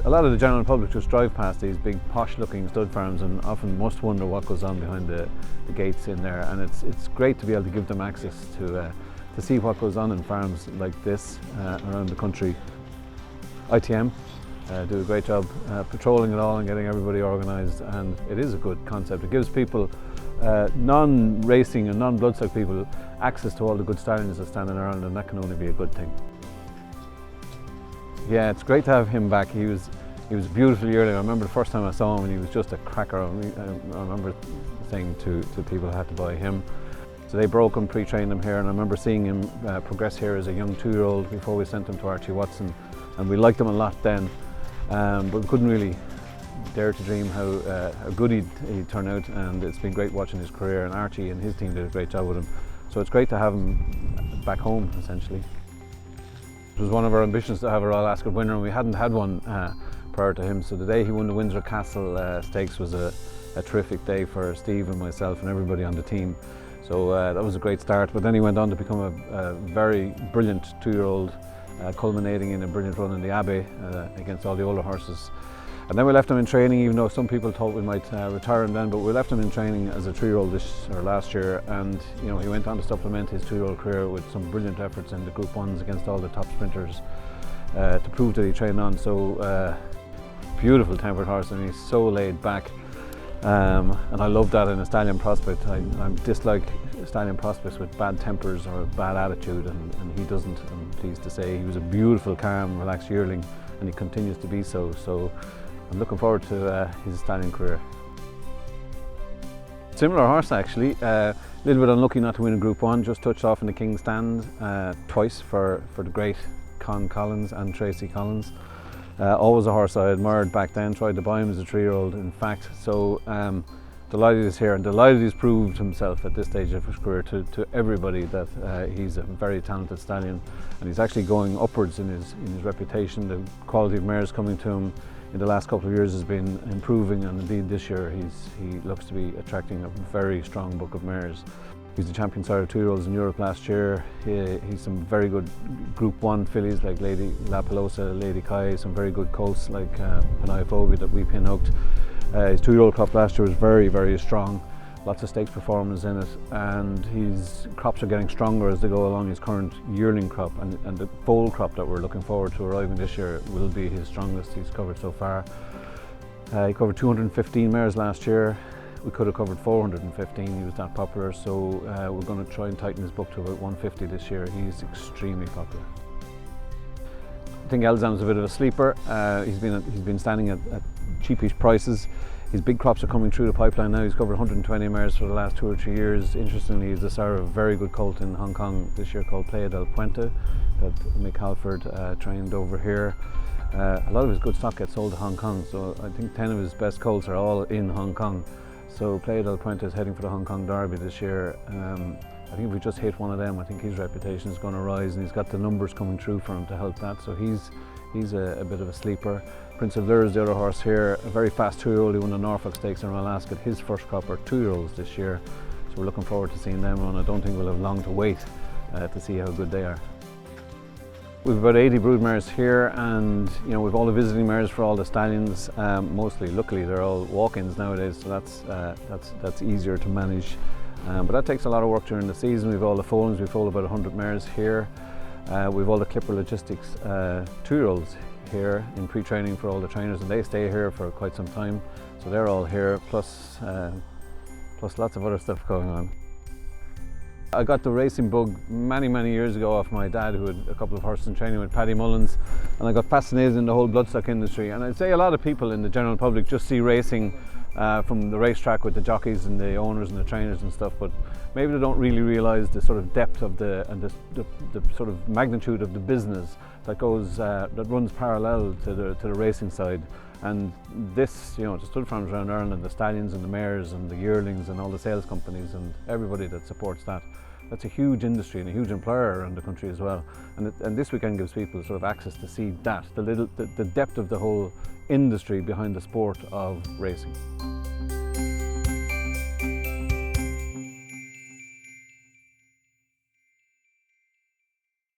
A lot of the general public just drive past these big posh looking stud farms and often must wonder what goes on behind the gates in there, and it's great to be able to give them access to see what goes on in farms like this around the country. ITM do a great job patrolling it all and getting everybody organised, and it is a good concept. It gives people, non-racing and non-bloodstock people, access to all the good stallions that stand in Ireland, and that can only be a good thing. Yeah, it's great to have him back. He was a beautiful yearling. I remember the first time I saw him and he was just a cracker. I remember saying to people I had to buy him. So they broke him, pre-trained him here, and I remember seeing him progress here as a young 2-year-old before we sent him to Archie Watson, and we liked him a lot then, but we couldn't really dare to dream how good he'd turn out, and it's been great watching his career, and Archie and his team did a great job with him. So it's great to have him back home, essentially. It was one of our ambitions to have a Royal Ascot winner, and we hadn't had one prior to him. So the day he won the Windsor Castle Stakes was a terrific day for Steve and myself and everybody on the team. So that was a great start, but then he went on to become a very brilliant 2-year-old, culminating in a brilliant run in the Abbey against all the older horses. And then we left him in training, even though some people thought we might retire him then, but we left him in training as a 3-year-old last year, and he went on to supplement his 2-year-old career with some brilliant efforts in the Group 1s against all the top sprinters to prove that he trained on. So beautiful tempered horse, and he's so laid back, and I love that in a stallion prospect. I dislike stallion prospects with bad tempers or bad attitude, and he doesn't, I'm pleased to say. He was a beautiful, calm, relaxed yearling, and he continues to be so. So I'm looking forward to his stallion career. Similar horse actually, a little bit unlucky not to win a Group 1, just touched off in the King's Stand twice for the great Con Collins and Tracy Collins. Always a horse I admired back then, tried to buy him as a 3-year-old in fact, so delighted he's here and delighted he's proved himself at this stage of his career to everybody that he's a very talented stallion, and he's actually going upwards in his reputation. The quality of mares coming to him in the last couple of years has been improving, and indeed this year he looks to be attracting a very strong book of mares. He's the champion sire of 2-year-olds in Europe last year. He's some very good Group 1 fillies like Lady La Pelosa, Lady Kai, some very good colts like Peniaphobia that we pinhooked. His 2-year-old crop last year was very, very strong. Lots of stakes performance in it, and his crops are getting stronger as they go along. His current yearling crop and the foal crop that we're looking forward to arriving this year will be his strongest he's covered so far. He covered 215 mares last year. We could have covered 415, he was that popular, so we're going to try and tighten his book to about 150 this year. He's extremely popular. I think Elzaam's a bit of a sleeper. He's been standing at cheapish prices. His big crops are coming through the pipeline now. He's covered 120 mares for the last 2 or 3 years. Interestingly, he's the sire of a very good colt in Hong Kong this year called Playa Del Puente that Mick Halford trained over here. A lot of his good stock gets sold to Hong Kong, so I think 10 of his best colts are all in Hong Kong. So Playa Del Puente is heading for the Hong Kong Derby this year. I think if we just hit one of them, I think his reputation is going to rise, and he's got the numbers coming through for him to help that. So he's a bit of a sleeper. Prince of Lure is the other horse here, a very fast 2-year-old. He won the Norfolk Stakes in Royal Ascot. His first crop are 2-year-olds this year, so we're looking forward to seeing them run. I don't think we'll have long to wait to see how good they are. We've about 80 brood mares here, and we've all the visiting mares for all the stallions. Mostly, luckily, they're all walk-ins nowadays, so that's easier to manage. But that takes a lot of work during the season. We've all the foalings. We foal about 100 mares here. We've all the Clipper Logistics 2-year-olds here in pre-training for all the trainers, and they stay here for quite some time. So they're all here, plus lots of other stuff going on. I got the racing bug many years ago off my dad, who had a couple of horses in training with Paddy Mullins, and I got fascinated in the whole bloodstock industry. And I'd say a lot of people in the general public just see racing from the racetrack with the jockeys and the owners and the trainers and stuff, but maybe they don't really realise the sort of depth of the sort of magnitude of the business that goes that runs parallel to the racing side. And this, the stud farms around Ireland, the stallions and the mares and the yearlings and all the sales companies and everybody that supports that's a huge industry and a huge employer around the country as well. And this weekend gives people sort of access to see that, the depth of the whole industry behind the sport of racing.